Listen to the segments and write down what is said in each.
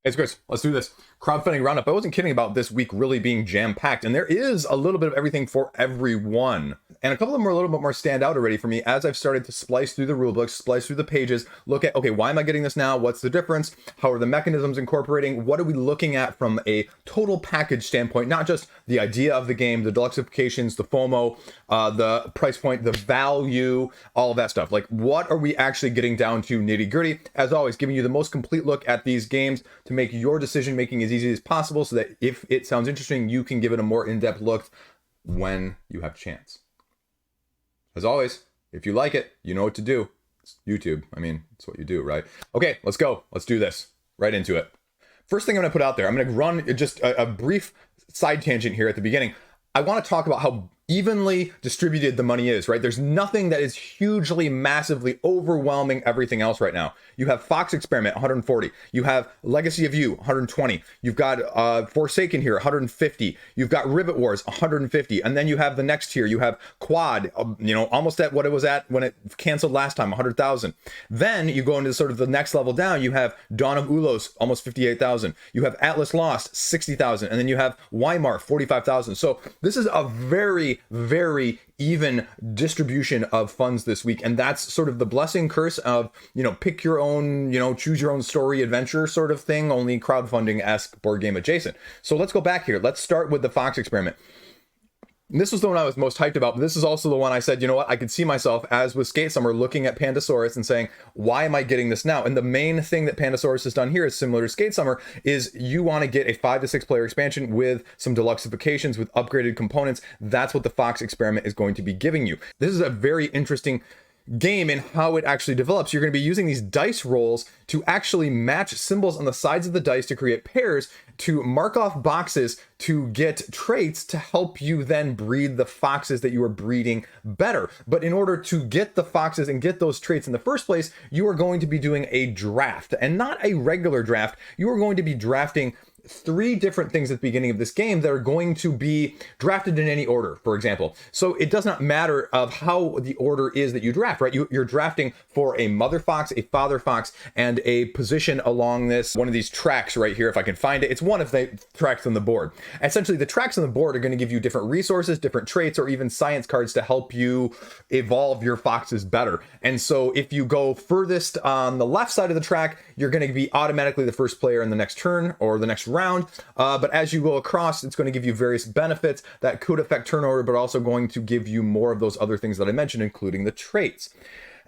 It's Chris. Let's do this. Crowdfunding roundup. I wasn't kidding about this week really being jam-packed, and there is a little bit of everything for everyone. And a couple of them are a little bit more stand out already for me as I've started to splice through the rulebooks, splice through the pages, look at, okay, why am I getting this now? What's the difference? How are the mechanisms incorporating? What are we looking at from a total package standpoint? Not just the idea of the game, the deluxifications, the FOMO, the price point, the value, all of that stuff. Like, what are we actually getting down to nitty-gritty? As always, giving you the most complete look at these games to make your decision making as easy as possible so that if it sounds interesting, you can give it a more in-depth look when you have a chance. As always, if you like it, you know what to do. It's YouTube. I mean, it's what you do, right? Okay, let's go. Let's do this. Right into it. First thing I'm going to put out there, I'm going to run just a brief side tangent here at the beginning. I want to talk about how evenly distributed the money is, right? There's nothing that is hugely, massively overwhelming everything else right now. You have Fox Experiment, 140. You have Legacy of You, 120. You've got Forsaken here, 150. You've got Rivet Wars, 150. And then you have the next tier. You have Quodd, almost at what it was at when it canceled last time, 100,000. Then you go into sort of the next level down. You have Dawn of Ulos, almost 58,000. You have Atlas Lost, 60,000. And then you have Weimar, 45,000. So this is a very, very even distribution of funds this week, and that's sort of the blessing curse of pick your own, choose your own story adventure sort of thing, only crowdfunding-esque board game adjacent. So let's go back here. Let's start with the Fox Experiment. This was the one I was most hyped about, but this is also the one I said, you know what, I could see myself, as with Skate Summer, looking at Pandasaurus and saying, why am I getting this now? And the main thing that Pandasaurus has done here is similar to Skate Summer, is you want to get a 5 to 6 player expansion with some deluxifications, with upgraded components. That's what the Fox Experiment is going to be giving you. This is a very interesting game in how it actually develops. You're going to be using these dice rolls to actually match symbols on the sides of the dice to create pairs, to mark off boxes to get traits to help you then breed the foxes that you are breeding better. But in order to get the foxes and get those traits in the first place, you are going to be doing a draft, and not a regular draft. You are going to be drafting 3 different things at the beginning of this game that are going to be drafted in any order, for example. So it does not matter of how the order is that you draft, right? You're drafting for a mother fox, a father fox, and a position along one of these tracks right here, if I can find it. It's one of the tracks on the board. Essentially, the tracks on the board are going to give you different resources, different traits, or even science cards to help you evolve your foxes better. And so if you go furthest on the left side of the track, you're going to be automatically the first player in the next turn or the next round. But as you go across, it's going to give you various benefits that could affect turn order, but also going to give you more of those other things that I mentioned, including the traits.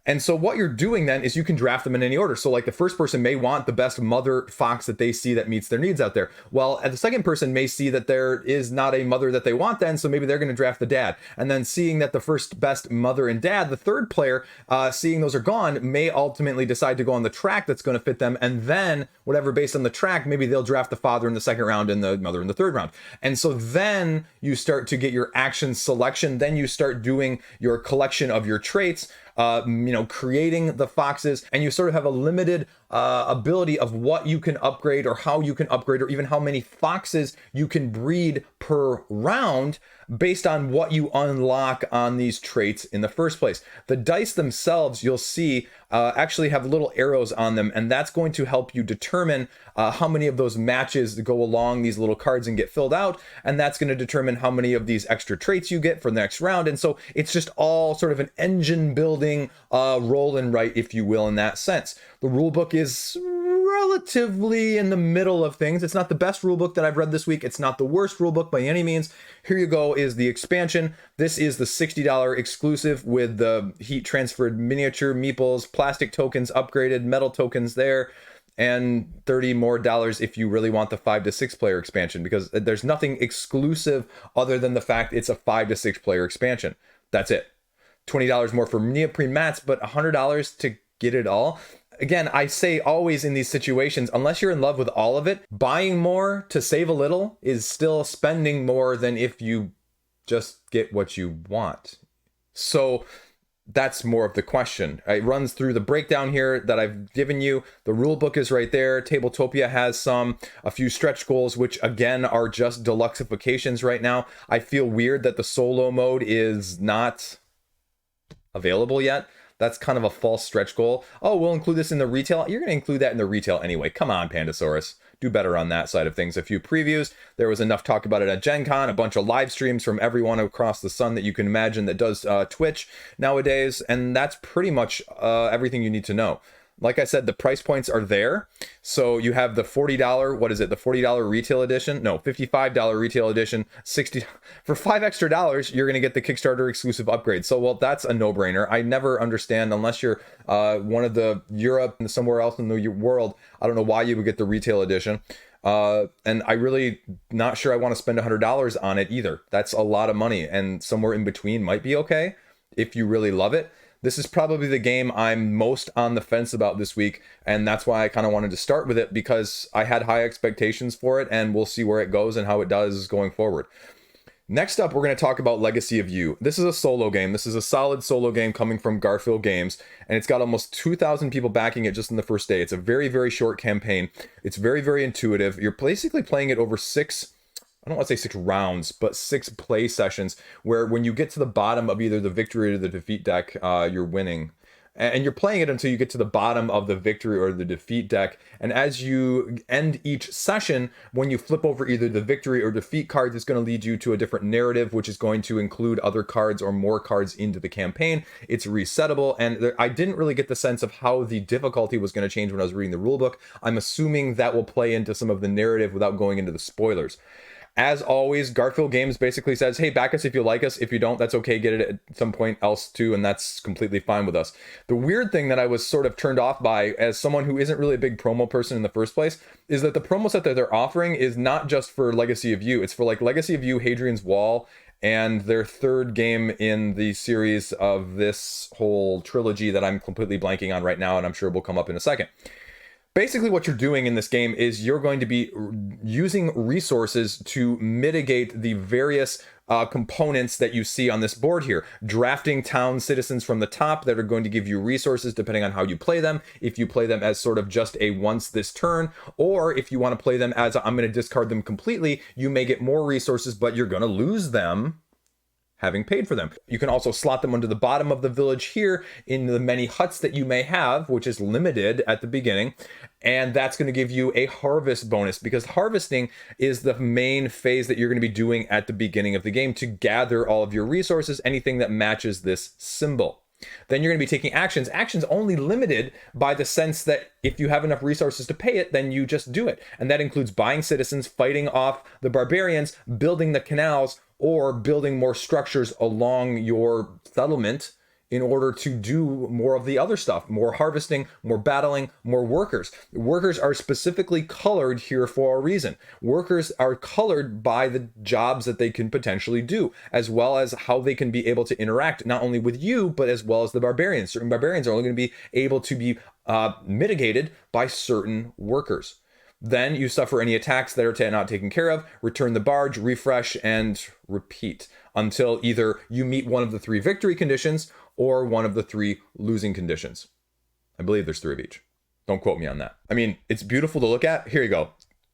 And so what you're doing then is you can draft them in any order. So like the first person may want the best mother fox that they see that meets their needs out there. Well, the second person may see that there is not a mother that they want then, so maybe they're going to draft the dad. And then seeing that the first best mother and dad, the third player, seeing those are gone, may ultimately decide to go on the track that's going to fit them. And then whatever based on the track, maybe they'll draft the father in the second round and the mother in the third round. And so then you start to get your action selection. Then you start doing your collection of your traits, creating the foxes, and you sort of have a limited ability of what you can upgrade or how you can upgrade, or even how many foxes you can breed per round based on what you unlock on these traits in the first place. The dice themselves, you'll see, actually have little arrows on them, and that's going to help you determine how many of those matches go along these little cards and get filled out, and that's going to determine how many of these extra traits you get for the next round. And so it's just all sort of an engine building roll and write, if you will, in that sense. The rulebook is relatively in the middle of things. It's not the best rulebook that I've read this week. It's not the worst rulebook by any means. Here you go is the expansion. This is the $60 exclusive with the heat transferred miniature meeples, plastic tokens upgraded, metal tokens there, and $30 more if you really want the 5 to 6 player expansion, because there's nothing exclusive other than the fact it's a 5 to 6 player expansion. That's it. $20 more for neoprene mats, but $100 to get it all. Again, I say always in these situations, unless you're in love with all of it, buying more to save a little is still spending more than if you just get what you want. So that's more of the question. It runs through the breakdown here that I've given you. The rule book is right there. Tabletopia has a few stretch goals, which again are just deluxifications right now. I feel weird that the solo mode is not available yet. That's kind of a false stretch goal. Oh, we'll include this in the retail. You're going to include that in the retail anyway. Come on, Pandasaurus. do better on that side of things. A few previews. There was enough talk about it at Gen Con, a bunch of live streams from everyone across the sun that you can imagine that does Twitch nowadays, and that's pretty much everything you need to know. Like I said, the price points are there. So you have the $40, what is it? The $40 retail edition? No, $55 retail edition, $60 for $5 extra, you're going to get the Kickstarter exclusive upgrade. So, well, that's a no-brainer. I never understand, unless you're one of the Europe and somewhere else in the world, I don't know why you would get the retail edition. And I really not sure I want to spend $100 on it either. That's a lot of money, and somewhere in between might be okay if you really love it. This is probably the game I'm most on the fence about this week, and that's why I kind of wanted to start with it, because I had high expectations for it, and we'll see where it goes and how it does going forward. Next up, we're going to talk about Legacy of You. This is a solo game. This is a solid solo game coming from Garphill Games, and it's got almost 2,000 people backing it just in the first day. It's a very, very short campaign. It's very, very intuitive. You're basically playing it over I don't want to say 6 rounds, but 6 play sessions, where when you get to the bottom of either the victory or the defeat deck, you're winning. And you're playing it until you get to the bottom of the victory or the defeat deck. And as you end each session, when you flip over either the victory or defeat cards, it's going to lead you to a different narrative, which is going to include other cards or more cards into the campaign. It's resettable. And I didn't really get the sense of how the difficulty was going to change when I was reading the rulebook. I'm assuming that will play into some of the narrative without going into the spoilers. As always, Garphill Games basically says, hey, back us if you like us. If you don't, that's okay. Get it at some point else too, and that's completely fine with us. The weird thing that I was sort of turned off by, as someone who isn't really a big promo person in the first place, is that the promo set that they're offering is not just for Legacy of You. It's for like Legacy of You, Hadrian's Wall, and their third game in the series of this whole trilogy that I'm completely blanking on right now, and I'm sure will come up in a second. Basically, what you're doing in this game is you're going to be using resources to mitigate the various components that you see on this board here. Drafting town citizens from the top that are going to give you resources depending on how you play them. If you play them as sort of just a once this turn, or if you want to play them as I'm going to discard them completely, you may get more resources, but you're going to lose them having paid for them. You can also slot them under the bottom of the village here in the many huts that you may have, which is limited at the beginning. And that's going to give you a harvest bonus, because harvesting is the main phase that you're going to be doing at the beginning of the game to gather all of your resources, anything that matches this symbol. Then you're going to be taking actions only limited by the sense that if you have enough resources to pay it, then you just do it. And that includes buying citizens, fighting off the barbarians, building the canals, or building more structures along your settlement in order to do more of the other stuff, more harvesting, more battling, more workers. Workers are specifically colored here for a reason. Workers are colored by the jobs that they can potentially do, as well as how they can be able to interact, not only with you, but as well as the barbarians. Certain barbarians are only going to be able to be mitigated by certain workers. Then you suffer any attacks that are not taken care of, return the barge, refresh, and repeat until either you meet one of the 3 victory conditions or one of the 3 losing conditions. I believe there's 3 of each. Don't quote me on that. I mean, it's beautiful to look at. Here you go.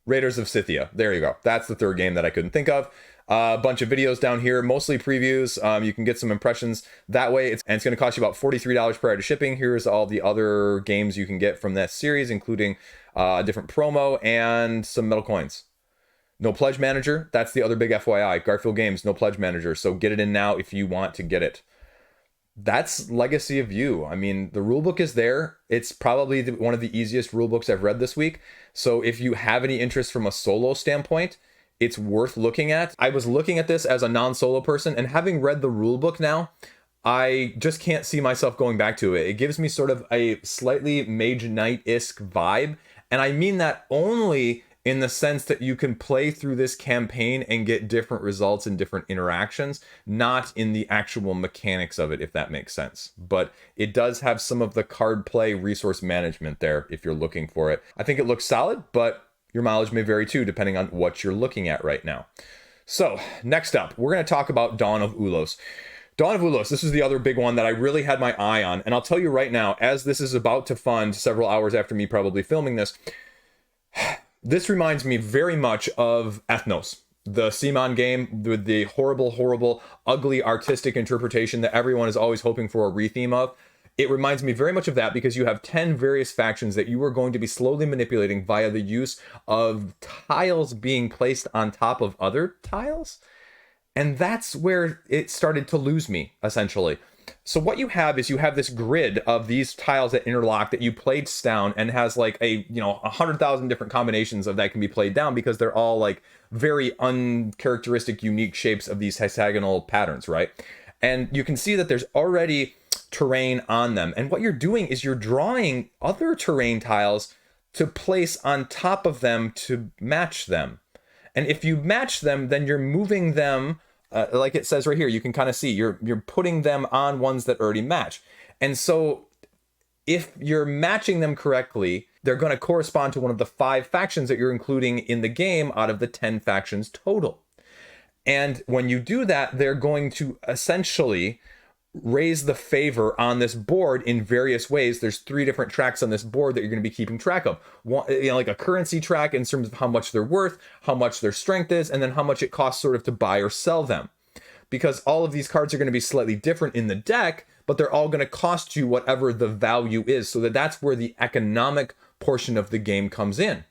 Raiders of Scythia. There you go. That's the 3rd game that I couldn't think of. A bunch of videos down here, mostly previews. You can get some impressions that way. And it's going to cost you about $43 prior to shipping. Here's all the other games you can get from that series, including a different promo and some metal coins. No pledge manager. That's the other big FYI. Garphill Games, no pledge manager. So get it in now if you want to get it. That's Legacy of You. I mean, the rulebook is there. It's probably one of the easiest rulebooks I've read this week. So if you have any interest from a solo standpoint, it's worth looking at. I was looking at this as a non-solo person, and having read the rulebook now, I just can't see myself going back to it. It gives me sort of a slightly Mage Knight-esque vibe, and I mean that only in the sense that you can play through this campaign and get different results and different interactions, not in the actual mechanics of it, if that makes sense. But it does have some of the card play resource management there if you're looking for it. I think it looks solid, but your mileage may vary too, depending on what you're looking at right now. So next up, we're going to talk about Dawn of Ulos. Dawn of Ulos, this is the other big one that I really had my eye on. And I'll tell you right now, as this is about to fund several hours after me probably filming this, this reminds me very much of Ethnos, the CMON game with the horrible, ugly artistic interpretation that everyone is always hoping for a retheme of. It reminds me very much of that because you have 10 various factions that you are going to be slowly manipulating via the use of tiles being placed on top of other tiles. And that's where it started to lose me, essentially. So what you have is you have this grid of these tiles that interlock that you place down and has like a, 100,000 different combinations of that can be played down because they're all like very uncharacteristic, unique shapes of these hexagonal patterns, right? And you can see that there's already terrain on them. And what you're doing is you're drawing other terrain tiles to place on top of them to match them. And if you match them, then you're moving them, like it says right here, you can kind of see you're putting them on ones that already match. And so if you're matching them correctly, they're going to correspond to one of the 5 factions that you're including in the game out of the 10 factions total. And when you do that, they're going to essentially raise the favor on this board in various ways. There's 3 different tracks on this board that you're going to be keeping track of. One, like a currency track in terms of how much they're worth, how much their strength is, and then how much it costs sort of to buy or sell them. Because all of these cards are going to be slightly different in the deck, but they're all going to cost you whatever the value is. So that's where the economic portion of the game comes in.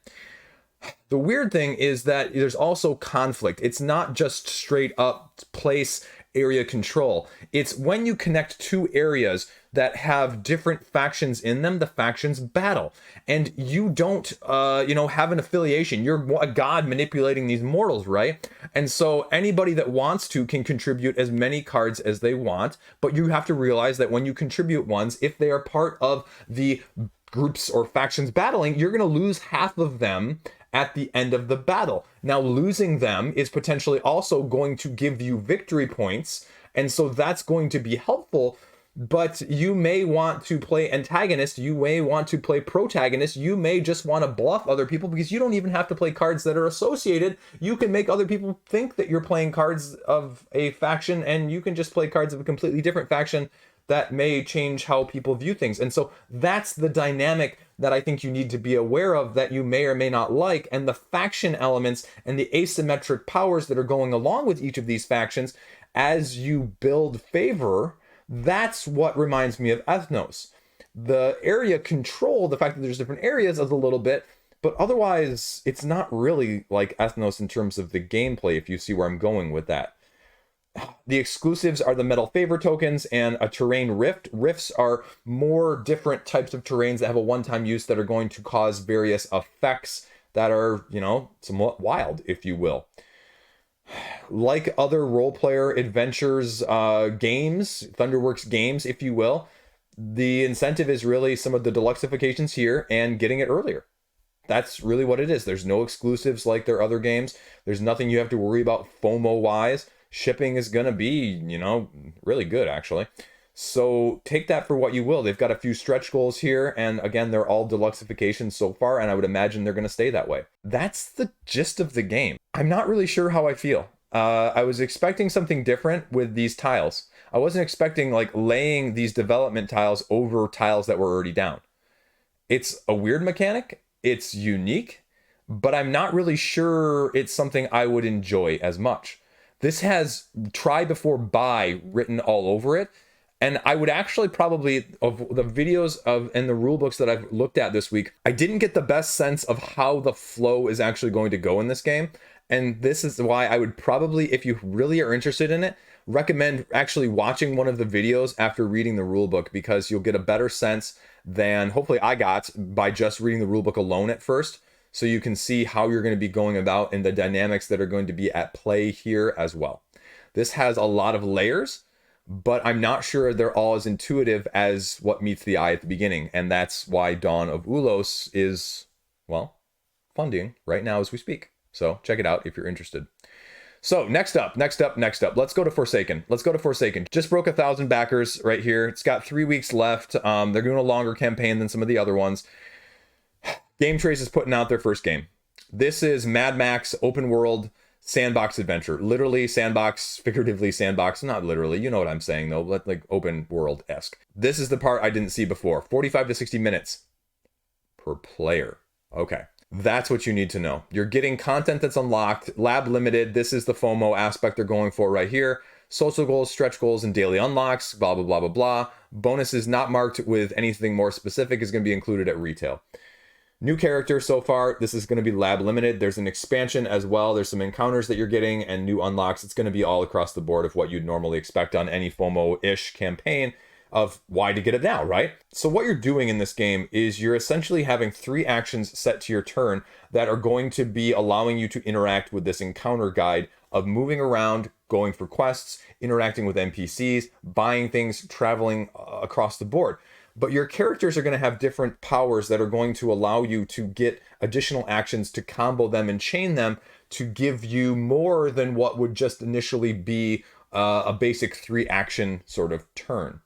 The weird thing is that there's also conflict. It's not just straight up place area control. It's when you connect 2 areas that have different factions in them, the factions battle. And you don't, have an affiliation. You're a god manipulating these mortals, right? And so anybody that wants to can contribute as many cards as they want, but you have to realize that when you contribute ones, if they are part of the groups or factions battling, you're going to lose half of them at the end of the battle. Now, losing them is potentially also going to give you victory points, and so that's going to be helpful, but you may want to play antagonist, you may want to play protagonist, you may just want to bluff other people because you don't even have to play cards that are associated. You can make other people think that you're playing cards of a faction, and you can just play cards of a completely different faction that may change how people view things. And so that's the dynamic that I think you need to be aware of that you may or may not like, and the faction elements and the asymmetric powers that are going along with each of these factions as you build favor. That's what reminds me of Ethnos. The area control, the fact that there's different areas is a little bit, but otherwise it's not really like Ethnos in terms of the gameplay, if you see where I'm going with that. The exclusives are the metal favor tokens and a terrain rift. Rifts are more different types of terrains that have a one-time use that are going to cause various effects that are, somewhat wild, if you will. Like other role player adventures, games, Thunderworks games, if you will, the incentive is really some of the deluxeifications here and getting it earlier. That's really what it is. There's no exclusives like their other games. There's nothing you have to worry about FOMO-wise. Shipping is going to be, really good, actually. So take that for what you will. They've got a few stretch goals here, and again, they're all deluxeifications so far, and I would imagine they're going to stay that way. That's the gist of the game. I'm not really sure how I feel. I was expecting something different with these tiles. I wasn't expecting, laying these development tiles over tiles that were already down. It's a weird mechanic. It's unique, but I'm not really sure it's something I would enjoy as much. This has try before buy written all over it. And I would actually probably, of the videos and the rule books that I've looked at this week, I didn't get the best sense of how the flow is actually going to go in this game. And this is why I would probably, if you really are interested in it, recommend actually watching one of the videos after reading the rule book, because you'll get a better sense than hopefully I got by just reading the rule book alone at first. So you can see how you're going to be going about and the dynamics that are going to be at play here as well. This has a lot of layers, but I'm not sure they're all as intuitive as what meets the eye at the beginning. And that's why Dawn of Ulos is, funding right now as we speak. So check it out if you're interested. So next up, let's go to Forsaken. Just broke 1,000 backers right here. It's got 3 weeks left. They're doing a longer campaign than some of the other ones. Game Trace is putting out their first game. This is Mad Max open world sandbox adventure. Literally sandbox, figuratively sandbox. Not literally, you know what I'm saying though, like open world-esque. This is the part I didn't see before. 45 to 60 minutes per player. Okay. That's what you need to know. You're getting content that's unlocked, lab limited. This is the FOMO aspect they're going for right here. Social goals, stretch goals, and daily unlocks, blah, blah, blah, blah, blah. Bonuses not marked with anything more specific is going to be included at retail. New character so far, this is going to be lab limited. There's an expansion as well. There's some encounters that you're getting and new unlocks. It's going to be all across the board of what you'd normally expect on any FOMO-ish campaign of why to get it now, right? So what you're doing in this game is you're essentially having 3 actions set to your turn that are going to be allowing you to interact with this encounter guide of moving around, going for quests, interacting with NPCs, buying things, traveling across the board. But your characters are going to have different powers that are going to allow you to get additional actions to combo them and chain them to give you more than what would just initially be a basic 3 action sort of turn.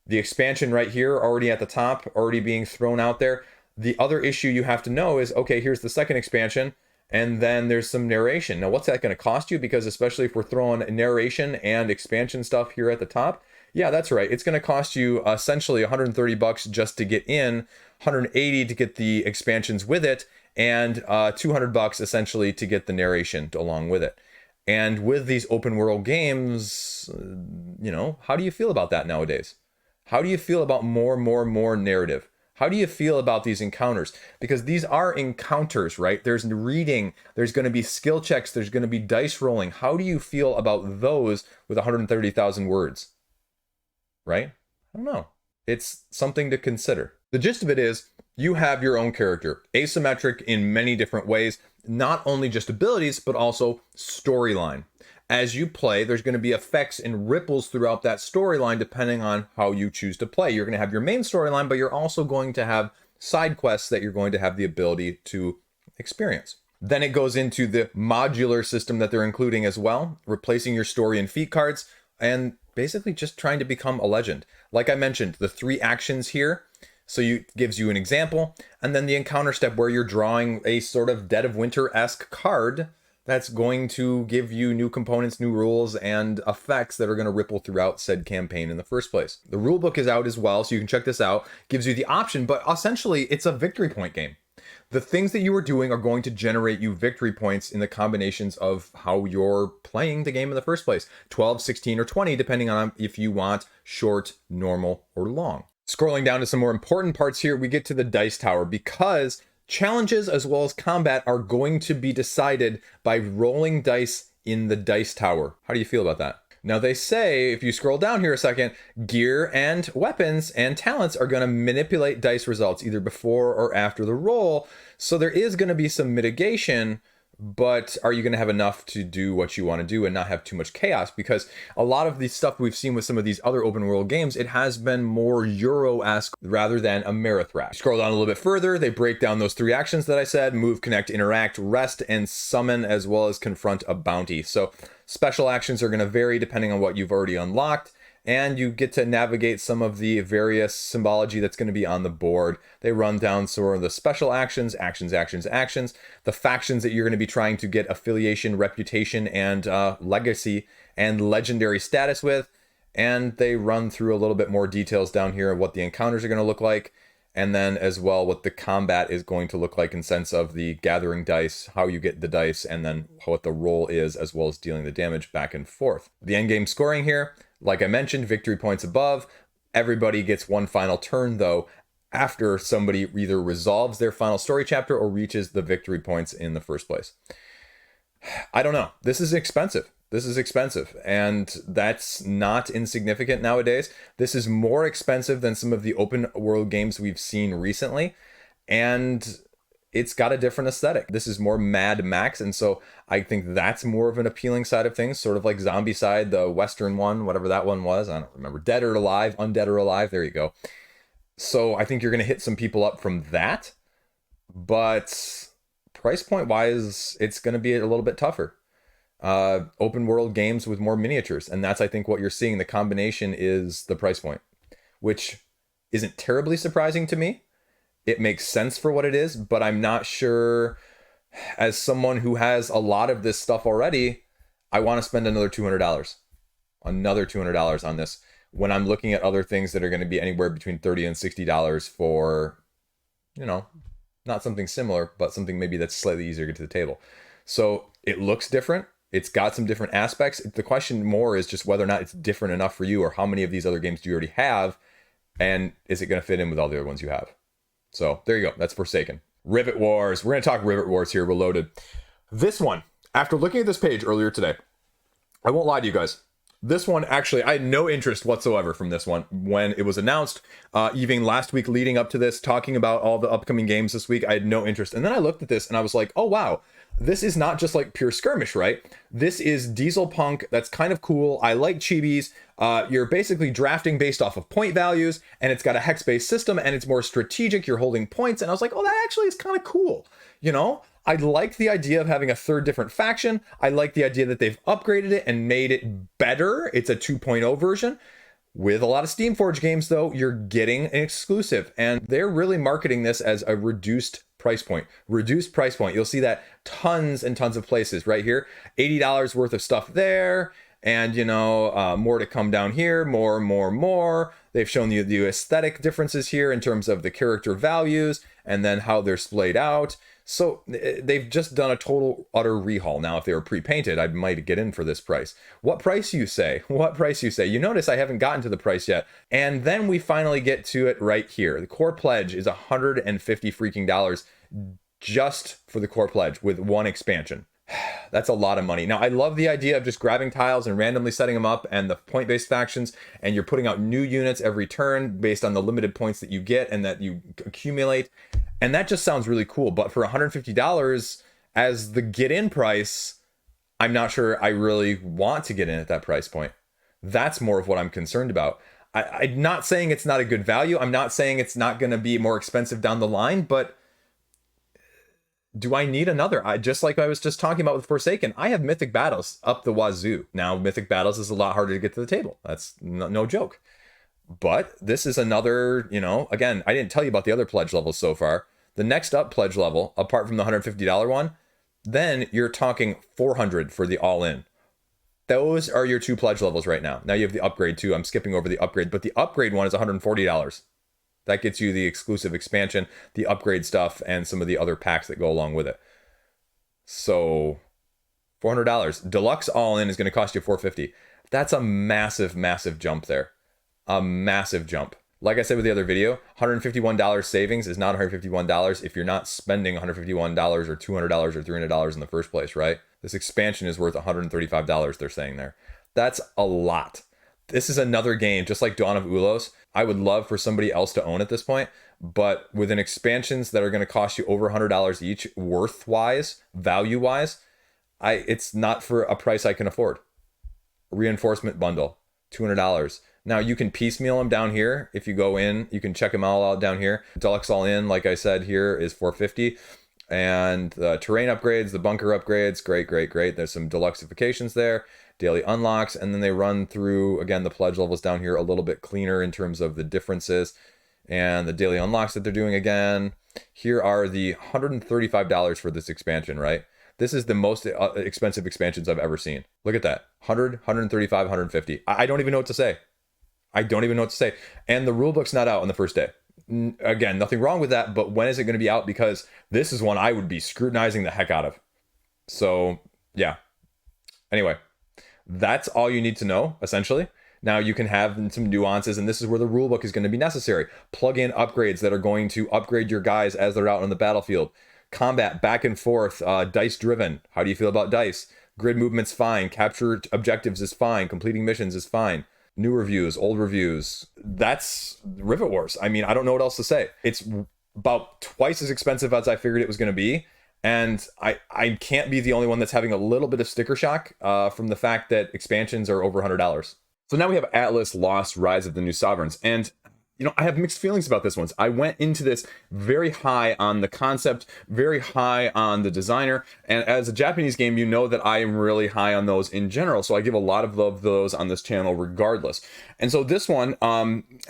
The expansion right here, already at the top, already being thrown out there. The other issue you have to know is, okay, here's the second expansion, and then there's some narration. Now, what's that going to cost you? Because especially if we're throwing narration and expansion stuff here at the top, yeah, that's right. It's going to cost you essentially $130 just to get in, $180 to get the expansions with it, and $200 essentially to get the narration along with it. And with these open world games, how do you feel about that nowadays? How do you feel about more narrative? How do you feel about these encounters? Because these are encounters, right? There's reading, there's going to be skill checks, there's going to be dice rolling. How do you feel about those with 130,000 words? Right? I don't know. It's something to consider. The gist of it is you have your own character, asymmetric in many different ways, not only just abilities, but also storyline. As you play, there's going to be effects and ripples throughout that storyline depending on how you choose to play. You're going to have your main storyline, but you're also going to have side quests that you're going to have the ability to experience. Then it goes into the modular system that they're including as well, replacing your story and feat cards, and basically just trying to become a legend. Like I mentioned, the 3 actions here, so it gives you an example, and then the encounter step where you're drawing a sort of Dead of Winter-esque card that's going to give you new components, new rules, and effects that are going to ripple throughout said campaign in the first place. The rulebook is out as well, so you can check this out. Gives you the option, but essentially it's a victory point game. The things that you are doing are going to generate you victory points in the combinations of how you're playing the game in the first place. 12, 16, or 20, depending on if you want short, normal, or long. Scrolling down to some more important parts here, we get to the dice tower because challenges as well as combat are going to be decided by rolling dice in the dice tower. How do you feel about that? Now they say, if you scroll down here a second, gear and weapons and talents are going to manipulate dice results either before or after the roll. So there is going to be some mitigation, but are you going to have enough to do what you want to do and not have too much chaos? Because a lot of the stuff we've seen with some of these other open world games, it has been more Euro-esque rather than Amerithrash. Scroll down a little bit further, they break down those 3 actions that I said: move, connect, interact, rest, and summon, as well as confront a bounty. So special actions are going to vary depending on what you've already unlocked, and you get to navigate some of the various symbology that's going to be on the board. They run down sort of the special actions, the factions that you're going to be trying to get affiliation, reputation, and legacy and legendary status with, and they run through a little bit more details down here of what the encounters are going to look like, and then as well what the combat is going to look like in sense of the gathering dice, how you get the dice, and then what the roll is, as well as dealing the damage back and forth. The endgame scoring here, like I mentioned, victory points above. Everybody gets one final turn, though, after somebody either resolves their final story chapter or reaches the victory points in the first place. I don't know. This is expensive. And that's not insignificant nowadays. This is more expensive than some of the open world games we've seen recently, and it's got a different aesthetic. This is more Mad Max, and so I think that's more of an appealing side of things, sort of like Zombicide, the Western one, whatever that one was. I don't remember. Dead or Alive, Undead or Alive, there you go. So I think you're going to hit some people up from that, but price point wise, it's going to be a little bit tougher. Open world games with more miniatures, and that's, I think, what you're seeing. The combination is the price point, which isn't terribly surprising to me. It makes sense for what it is, but I'm not sure, as someone who has a lot of this stuff already, I want to spend another $200 on this when I'm looking at other things that are going to be anywhere between $30 and $60 for, not something similar, but something maybe that's slightly easier to get to the table. So it looks different. It's got some different aspects. The question more is just whether or not it's different enough for you, or how many of these other games do you already have, and is it going to fit in with all the other ones you have? So there you go. That's Forsaken. Rivet Wars. We're going to talk Rivet Wars here, Reloaded. This one, after looking at this page earlier today, I won't lie to you guys. This one, actually, I had no interest whatsoever from this one when it was announced. Even last week leading up to this, talking about all the upcoming games this week, I had no interest. And then I looked at this and I was like, oh, wow. This is not just like pure skirmish, right? This is diesel punk. That's kind of cool. I like chibis. You're basically drafting based off of point values, and it's got a hex-based system, and it's more strategic. You're holding points. And I was like, oh, that actually is kind of cool. You know, I like the idea of having a third different faction. I like the idea that they've upgraded it and made it better. It's a 2.0 version. With a lot of Steamforge games, though, you're getting an exclusive, and they're really marketing this as a reduced price point. Reduced price point. You'll see that tons and tons of places right here. $80 worth of stuff there, and you know, more to come down here. More. They've shown you the aesthetic differences here in terms of the character values and then how they're splayed out. So they've just done a total utter rehaul. Now, if they were pre-painted, I might get in for this price. What price you say? What price you say? You notice I haven't gotten to the price yet. And then we finally get to it right here. The core pledge is $150 freaking dollars just for the core pledge with one expansion. That's a lot of money. Now, I love the idea of just grabbing tiles and randomly setting them up, and the point-based factions, and you're putting out new units every turn based on the limited points that you get and that you accumulate. And that just sounds really cool. But for $150 as the get-in price, I'm not sure I really want to get in at that price point. That's more of what I'm concerned about. I'm not saying it's not a good value. I'm not saying it's not going to be more expensive down the line, but do I need another? Just like I was just talking about with Forsaken, I have Mythic Battles up the wazoo. Now, Mythic Battles is a lot harder to get to the table. That's no joke. But this is another, you know, again, I didn't tell you about the other pledge levels so far. The next up pledge level, apart from the $150 one, then you're talking $400 for the all-in. Those are your two pledge levels right now. Now you have the upgrade too. I'm skipping over the upgrade, but the upgrade one is $140. That gets you the exclusive expansion, the upgrade stuff, and some of the other packs that go along with it. So $400. Deluxe all-in is going to cost you $450. That's a massive, massive jump there. A massive jump. Like I said with the other video, $151 savings is not $151 if you're not spending $151 or $200 or $300 in the first place, right? This expansion is worth $135, they're saying there. That's a lot. This is another game, just like Dawn of Ulos. I would love for somebody else to own at this point, but within expansions that are going to cost you over $100 each, worth-wise, value-wise, it's not for a price I can afford. Reinforcement bundle, $200. Now, you can piecemeal them down here. If you go in, you can check them all out down here. Deluxe all in, like I said, here is $450. And the terrain upgrades, the bunker upgrades, great. There's some deluxeifications there, daily unlocks, and then they run through, again, the pledge levels down here a little bit cleaner in terms of the differences and the daily unlocks that they're doing again. Here are the $135 for this expansion, right? This is the most expensive expansions I've ever seen. Look at that. 100, 135, 150. I don't even know what to say. And the rulebook's not out on the first day. Again, nothing wrong with that, but when is it going to be out? Because this is one I would be scrutinizing the heck out of. So, yeah. Anyway, that's all you need to know, essentially. Now you can have some nuances, and this is where the rulebook is going to be necessary. Plug in upgrades that are going to upgrade your guys as they're out on the battlefield. Combat, back and forth, dice driven. How do you feel about dice? Grid movement's fine. Capture objectives is fine. Completing missions is fine. New reviews, old reviews. That's Rivet Wars. I mean, I don't know what else to say. It's about twice as expensive as I figured it was going to be. And I can't be the only one that's having a little bit of sticker shock from the fact that expansions are over $100. So now we have Atlas, Lost, Rise of the New Sovereigns. And you know, I have mixed feelings about this one. I went into this very high on the concept, very high on the designer. And as a Japanese game, you know that I am really high on those in general. So I give a lot of love to those on this channel regardless. And so this one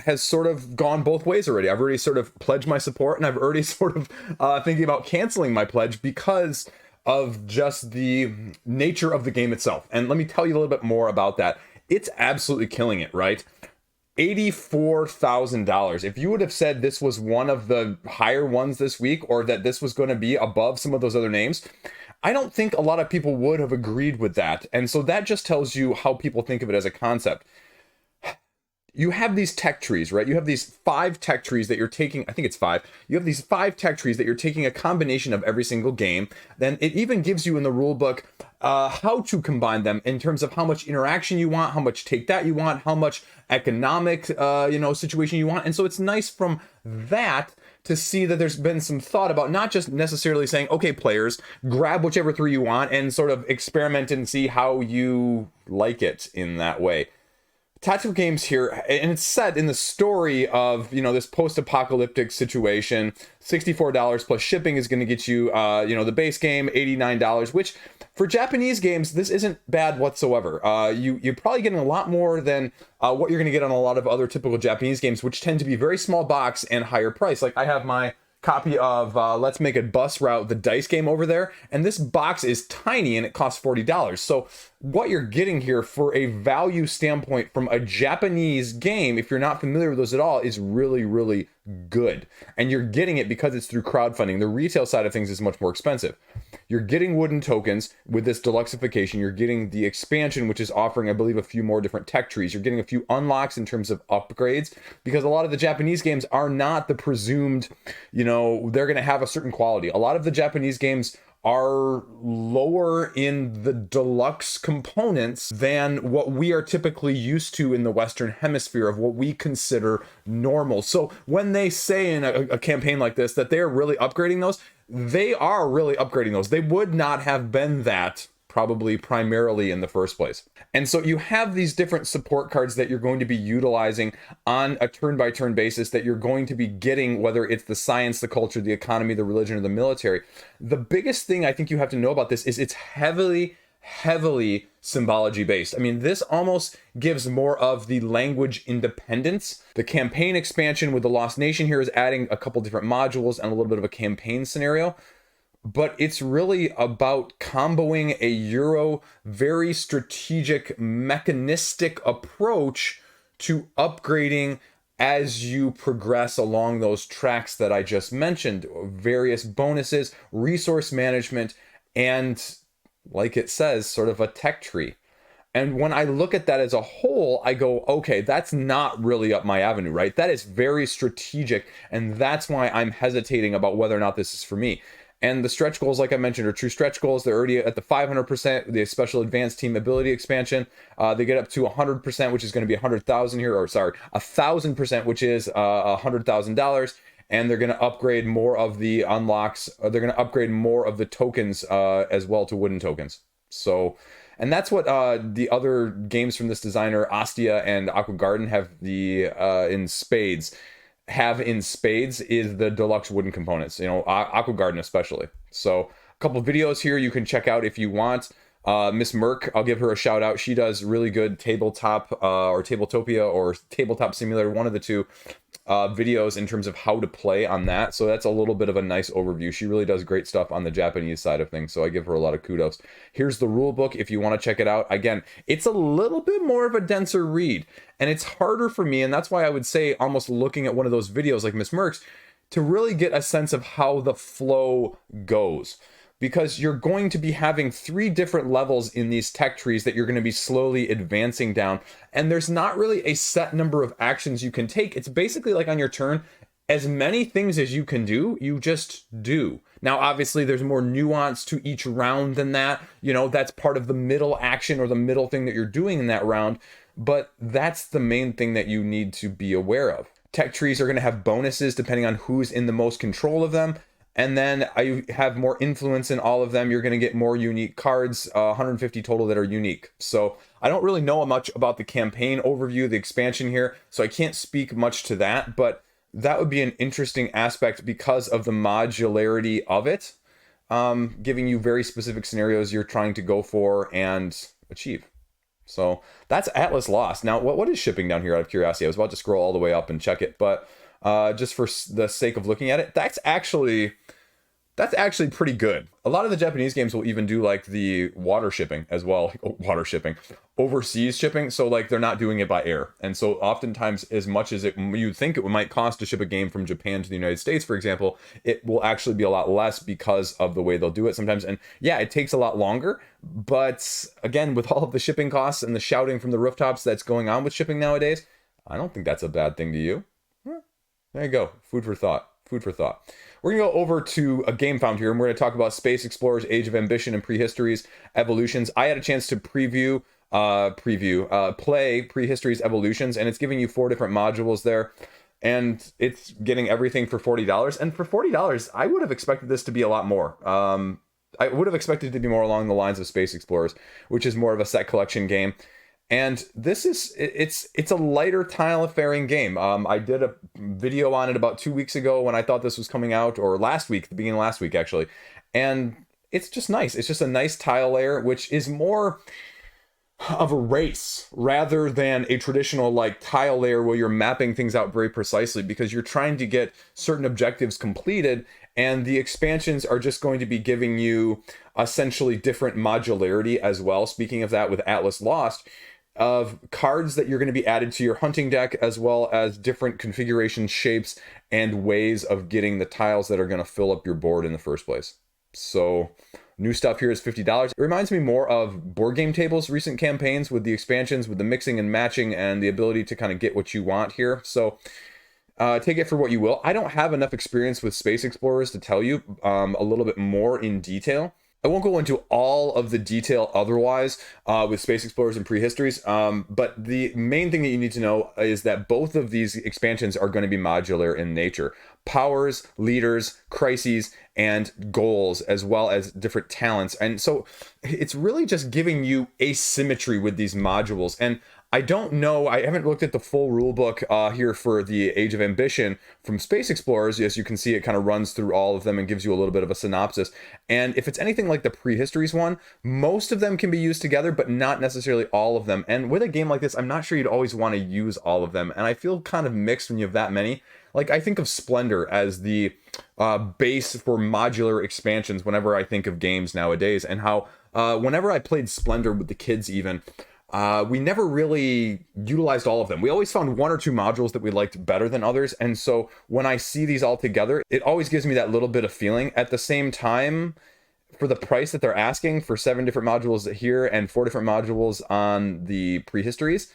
has sort of gone both ways already. I've already sort of pledged my support, and I've already sort of thinking about canceling my pledge because of just the nature of the game itself. And let me tell you a little bit more about that. It's absolutely killing it, right? $84,000. If you would have said this was one of the higher ones this week, or that this was going to be above some of those other names, I don't think a lot of people would have agreed with that. And so that just tells you how people think of it as a concept. You have these tech trees, right? You have these 5 tech trees that you're taking. I think it's 5. You have these 5 tech trees that you're taking a combination of every single game. Then it even gives you in the rule book how to combine them in terms of how much interaction you want, how much take that you want, how much economic, situation you want. And so it's nice from that to see that there's been some thought about not just necessarily saying, okay, players, grab whichever 3 you want and sort of experiment and see how you like it in that way. Tactical games here, and it's set in the story of, this post-apocalyptic situation. $64 plus shipping is going to get you, the base game, $89, which for Japanese games, this isn't bad whatsoever. You're probably getting a lot more than what you're going to get on a lot of other typical Japanese games, which tend to be very small box and higher price. Like I have my copy of Let's Make It Bus Route, the dice game over there, and this box is tiny and it costs $40. So what you're getting here for a value standpoint from a Japanese game, if you're not familiar with those at all, is really, really good. And you're getting it because it's through crowdfunding. The retail side of things is much more expensive. You're getting wooden tokens with this deluxeification. You're getting the expansion, which is offering, I believe, a few more different tech trees. You're getting a few unlocks in terms of upgrades, because a lot of the Japanese games are not the presumed, they're going to have a certain quality. A lot of the Japanese games are lower in the deluxe components than what we are typically used to in the Western Hemisphere of what we consider normal. So when they say in a campaign like this that they're really upgrading those, they are really upgrading those. They would not have been that probably primarily in the first place. And so you have these different support cards that you're going to be utilizing on a turn-by-turn basis that you're going to be getting, whether it's the science, the culture, the economy, the religion, or the military. The biggest thing I think you have to know about this is it's heavily symbology based. I mean, this almost gives more of the language independence. The campaign expansion with the Lost Nation here is adding a couple different modules and a little bit of a campaign scenario. But it's really about comboing a Euro, very strategic, mechanistic approach to upgrading as you progress along those tracks that I just mentioned. Various bonuses, resource management, and, like it says, sort of a tech tree. And when I look at that as a whole, I go, okay, that's not really up my avenue, right? That is very strategic, and that's why I'm hesitating about whether or not this is for me. And the stretch goals, like I mentioned, are true stretch goals. They're already at the 500%, the special advanced team ability expansion. They get up to 100%, which is going to be 100,000 here, or sorry, 1,000%, which is $100,000. And they're going to upgrade more of the unlocks. They're going to upgrade more of the tokens as well to wooden tokens. So, and that's what the other games from this designer, Ostia and Aqua Garden, have in spades. Is the deluxe wooden components, Aqua Garden especially. So a couple of videos here you can check out if you want. Miss Merck, I'll give her a shout out. She does really good tabletop or Tabletopia or Tabletop Simulator, one of the two videos in terms of how to play on that. So that's a little bit of a nice overview. She really does great stuff on the Japanese side of things. So I give her a lot of kudos. Here's the rule book if you want to check it out. Again, it's a little bit more of a denser read, and it's harder for me. And that's why I would say almost looking at one of those videos like Miss Merck's to really get a sense of how the flow goes. Because you're going to be having 3 different levels in these tech trees that you're going to be slowly advancing down. And there's not really a set number of actions you can take. It's basically like on your turn, as many things as you can do, you just do. Now, obviously, there's more nuance to each round than that. That's part of the middle action or the middle thing that you're doing in that round. But that's the main thing that you need to be aware of. Tech trees are going to have bonuses depending on who's in the most control of them. And then I have more influence in all of them. You're going to get more unique cards, 150 total that are unique. So I don't really know much about the campaign overview, the expansion here, so I can't speak much to that. But that would be an interesting aspect because of the modularity of it, giving you very specific scenarios you're trying to go for and achieve. So that's Atlas Lost. Now, what is shipping down here out of curiosity? I was about to scroll all the way up and check it, but just for the sake of looking at it, that's actually That's actually pretty good. A lot of the Japanese games will even do like the water shipping as well. Water shipping, overseas shipping. So like they're not doing it by air. And so oftentimes, as much as you think it might cost to ship a game from Japan to the United States, for example, it will actually be a lot less because of the way they'll do it sometimes. And yeah, it takes a lot longer. But again, with all of the shipping costs and the shouting from the rooftops that's going on with shipping nowadays, I don't think that's a bad thing to you. There you go. Food for thought. Food for thought. We're going to go over to a game found here, and we're going to talk about Space Explorers, Age of Ambition, and Prehistories Evolutions. I had a chance to play Prehistories Evolutions, and it's giving you 4 different modules there, and it's getting everything for $40. And for $40, I would have expected this to be a lot more. I would have expected it to be more along the lines of Space Explorers, which is more of a set collection game. And this is, it's a lighter tile-faring game. I did a video on it about 2 weeks ago when I thought this was coming out, or last week, the beginning of last week, actually. And it's just nice. It's just a nice tile layer, which is more of a race rather than a traditional like tile layer where you're mapping things out very precisely, because you're trying to get certain objectives completed, and the expansions are just going to be giving you essentially different modularity as well. Speaking of that, with Atlas Lost, of cards that you're going to be added to your hunting deck, as well as different configuration shapes and ways of getting the tiles that are going to fill up your board in the first place. So new stuff here is $50. It reminds me more of Board Game Table's recent campaigns with the expansions, with the mixing and matching and the ability to kind of get what you want here. So take it for what you will. I don't have enough experience with Space Explorers to tell you a little bit more in detail. I won't go into all of the detail otherwise with Space Explorers and Prehistories, but the main thing that you need to know is that both of these expansions are going to be modular in nature. Powers, leaders, crises, and goals, as well as different talents. And so it's really just giving you asymmetry with these modules. And I don't know, I haven't looked at the full rulebook here for the Age of Ambition from Space Explorers. Yes, you can see it kind of runs through all of them and gives you a little bit of a synopsis. And if it's anything like the Prehistories one, most of them can be used together, but not necessarily all of them. And with a game like this, I'm not sure you'd always want to use all of them. And I feel kind of mixed when you have that many. Like, I think of Splendor as the base for modular expansions whenever I think of games nowadays, and how whenever I played Splendor with the kids even, we never really utilized all of them. We always found 1 or 2 modules that we liked better than others. And so when I see these all together, it always gives me that little bit of feeling. At the same time, for the price that they're asking for 7 different modules here and 4 different modules on the Prehistories,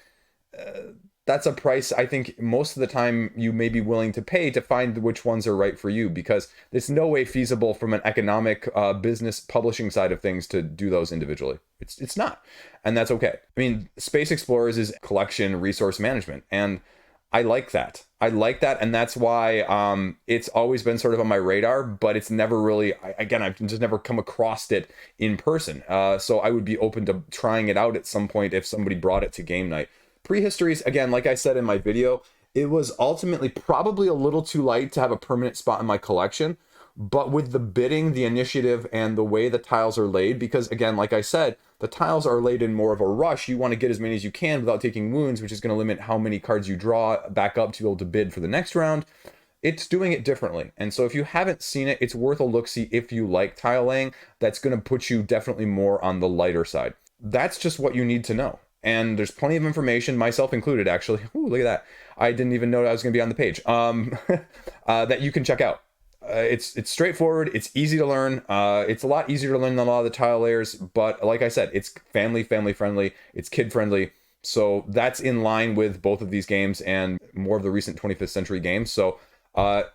that's a price I think most of the time you may be willing to pay to find which ones are right for you, because it's no way feasible from an economic business publishing side of things to do those individually. It's not, and that's okay. I mean, Space Explorers is collection resource management, and I like that. And that's why it's always been sort of on my radar, but it's never really, again, I've just never come across it in person. So I would be open to trying it out at some point if somebody brought it to game night. Prehistories, again, like I said in my video, it was ultimately probably a little too light to have a permanent spot in my collection. But with the bidding, the initiative, and the way the tiles are laid, because again, like I said, the tiles are laid in more of a rush. You want to get as many as you can without taking wounds, which is going to limit how many cards you draw back up to be able to bid for the next round. It's doing it differently. And so if you haven't seen it, it's worth a look-see if you like tile laying. That's going to put you definitely more on the lighter side. That's just what you need to know. And there's plenty of information, myself included, actually. Ooh, look at that. I didn't even know I was going to be on the page. That you can check out. It's straightforward. It's easy to learn. It's a lot easier to learn than a lot of the tile layers. But like I said, it's family friendly. It's kid friendly. So that's in line with both of these games and more of the recent 25th century games. So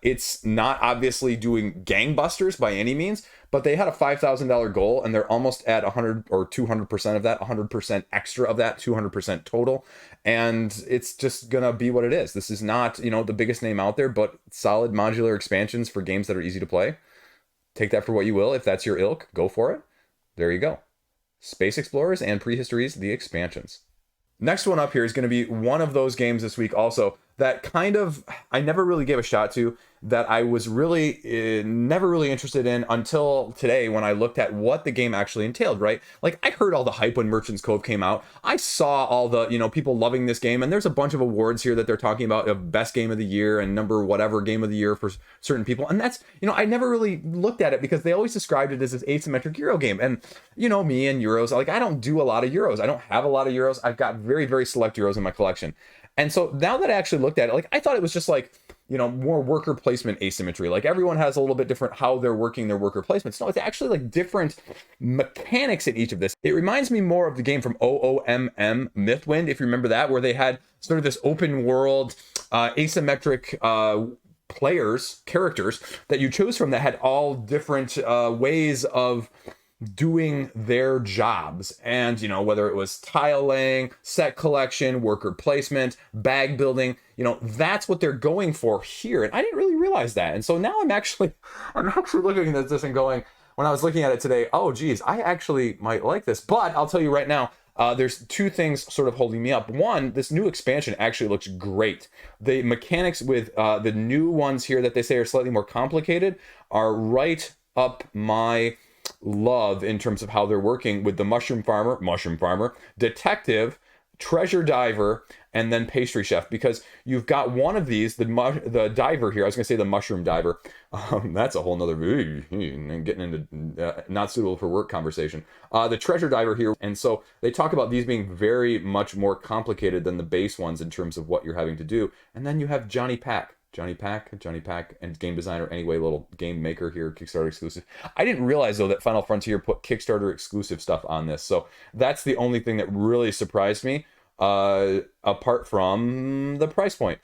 it's not obviously doing gangbusters by any means, but they had a $5,000 goal and they're almost at 100 or 200% of that, 100% extra of that, 200% total. And it's just gonna be what it is. This is not, the biggest name out there, but solid modular expansions for games that are easy to play. Take that for what you will. If that's your ilk, go for it. There you go. Space Explorers and Prehistories, the expansions. Next one up here is going to be one of those games this week also that kind of I never really gave a shot to, that I was really never really interested in until today when I looked at what the game actually entailed, right? Like, I heard all the hype when Merchant's Cove came out. I saw all the, people loving this game, and there's a bunch of awards here that they're talking about of best game of the year and number whatever game of the year for certain people. And that's, I never really looked at it because they always described it as this asymmetric Euro game. And, me and Euros, like, I don't do a lot of Euros. I don't have a lot of Euros. I've got very, very select Euros in my collection. And so now that I actually looked at it, like, I thought it was just like, more worker placement asymmetry. Like, everyone has a little bit different how they're working their worker placements. No, it's actually like different mechanics in each of this. It reminds me more of the game from OOMM Mythwind, if you remember that, where they had sort of this open world asymmetric characters that you chose from that had all different ways of doing their jobs. And, whether it was tile laying, set collection, worker placement, bag building, that's what they're going for here. And I didn't really realize that. And so now I'm actually looking at this and going, when I was looking at it today, oh, geez, I actually might like this. But I'll tell you right now, there's two things sort of holding me up. One, this new expansion actually looks great. The mechanics with the new ones here that they say are slightly more complicated are right up my love in terms of how they're working with the mushroom farmer, detective, treasure diver, and then pastry chef, because you've got one of these, the diver here. I was going to say the mushroom diver. That's a whole nother getting into not suitable for work conversation. The treasure diver here. And so they talk about these being very much more complicated than the base ones in terms of what you're having to do. And then you have Johnny Pack, and game designer anyway, little game maker here, Kickstarter exclusive. I didn't realize though that Final Frontier put Kickstarter exclusive stuff on this, so that's the only thing that really surprised me, apart from the price point,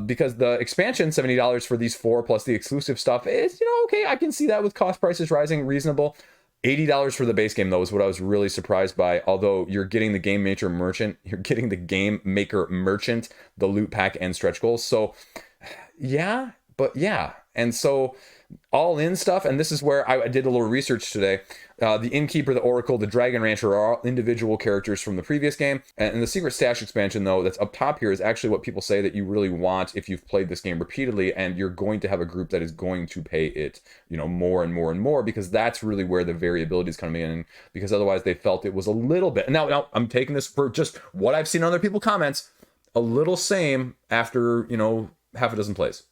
because the expansion, $70 for these 4 plus the exclusive stuff is, okay, I can see that with cost prices rising, reasonable. $80 for the base game, though, is what I was really surprised by. Although you're getting the game maker merchant, the loot pack, and stretch goals. So yeah. And so all in stuff, and this is where I did a little research today. The Innkeeper, the Oracle, the Dragon Rancher are all individual characters from the previous game. And the Secret Stash expansion, though, that's up top here is actually what people say that you really want if you've played this game repeatedly, and you're going to have a group that is going to pay it, more and more and more, because that's really where the variability is coming in, because otherwise they felt it was a little bit. Now I'm taking this for just what I've seen on other people's comments, a little same after, half a dozen plays.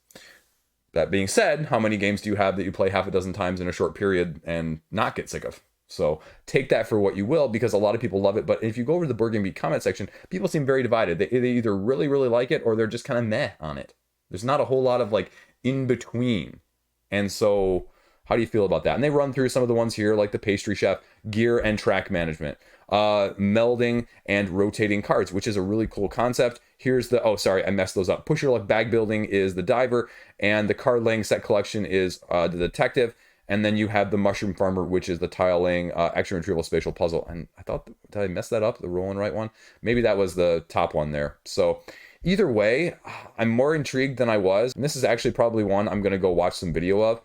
That being said, how many games do you have that you play half a dozen times in a short period and not get sick of? So take that for what you will, because a lot of people love it. But if you go over to the Board Game Geek comment section, people seem very divided. They either really, really like it, or they're just kind of meh on it. There's not a whole lot of like in between. And so how do you feel about that? And they run through some of the ones here, like the pastry chef, gear and track management, melding and rotating cards, which is a really cool concept. Here's I messed those up. Push Your Luck bag building is the diver, and the card laying set collection is the detective. And then you have the mushroom farmer, which is the tile laying action retrieval spatial puzzle. And I thought, did I mess that up? The roll and write one? Maybe that was the top one there. So either way, I'm more intrigued than I was. And this is actually probably one I'm going to go watch some video of.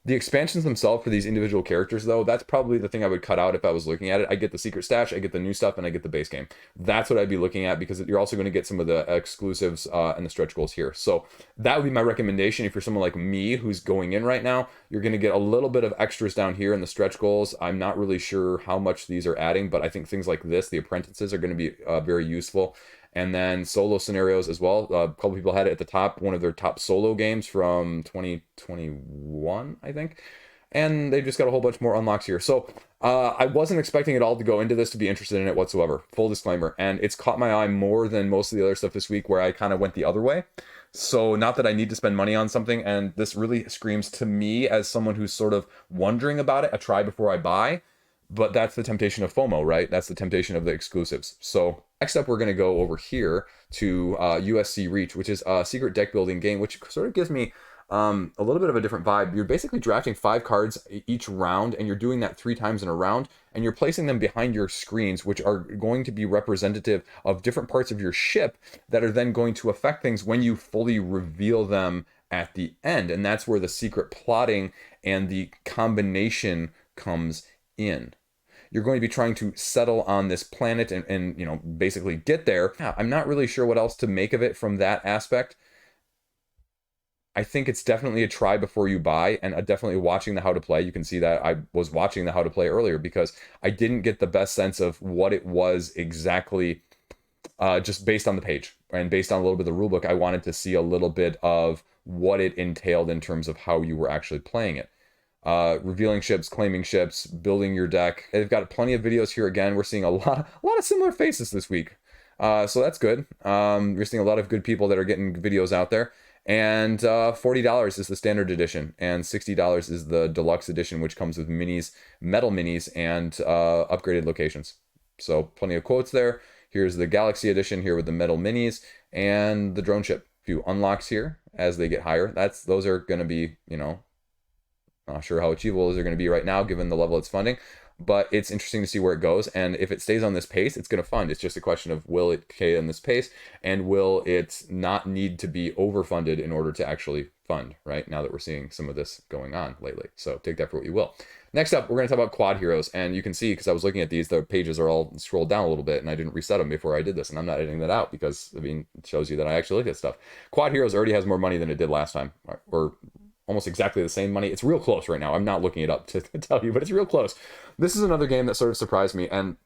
The expansions themselves for these individual characters, though, that's probably the thing I would cut out if I was looking at it. I get the Secret Stash, I get the new stuff, and I get the base game. That's what I'd be looking at, because you're also going to get some of the exclusives and the stretch goals here. So that would be my recommendation. If you're someone like me who's going in right now, you're going to get a little bit of extras down here in the stretch goals. I'm not really sure how much these are adding, but I think things like this, the apprentices, are going to be very useful. And then solo scenarios as well. A couple people had it at the top, one of their top solo games from 2021, I think. And they've just got a whole bunch more unlocks here. So I wasn't expecting it all to go into this to be interested in it whatsoever. Full disclaimer. And it's caught my eye more than most of the other stuff this week, where I kind of went the other way. So not that I need to spend money on something, and this really screams to me as someone who's sort of wondering about it, a try before I buy. But that's the temptation of FOMO, right? That's the temptation of the exclusives. So next up, we're going to go over here to USC Reach, which is a secret deck building game, which sort of gives me a little bit of a different vibe. You're basically drafting 5 cards each round, and you're doing that 3 times in a round, and you're placing them behind your screens, which are going to be representative of different parts of your ship that are then going to affect things when you fully reveal them at the end. And that's where the secret plotting and the combination comes in. You're going to be trying to settle on this planet and basically get there. I'm not really sure what else to make of it from that aspect. I think it's definitely a try before you buy, and definitely watching the how to play. You can see that I was watching the how to play earlier because I didn't get the best sense of what it was exactly, just based on the page and based on a little bit of the rulebook. I wanted to see a little bit of what it entailed in terms of how you were actually playing it. Revealing ships, claiming ships, building your deck. They've got plenty of videos here. Again, we're seeing a lot of similar faces this week. So that's good. We're seeing a lot of good people that are getting videos out there. And $40 is the standard edition, and $60 is the deluxe edition, which comes with minis, metal minis, and upgraded locations. So plenty of quotes there. Here's the Galaxy edition here with the metal minis and the drone ship. A few unlocks here as they get higher. Those are going to be, you know, not sure how achievable those are going to be right now given the level it's funding. But it's interesting to see where it goes, and if it stays on this pace, it's going to fund. It's just a question of will it stay on this pace, and will it not need to be overfunded in order to actually fund, right? Now that we're seeing some of this going on lately. So take that for what you will. Next up, we're going to talk about Quodd Heroes, and you can see, because I was looking at these, the pages are all scrolled down a little bit, and I didn't reset them before I did this, and I'm not editing that out because, I mean, it shows you that I actually look at stuff. Quodd Heroes already has more money than it did last time, or almost exactly the same money. It's real close right now. I'm not looking it up to tell you, but it's real close. This is another game that sort of surprised me, and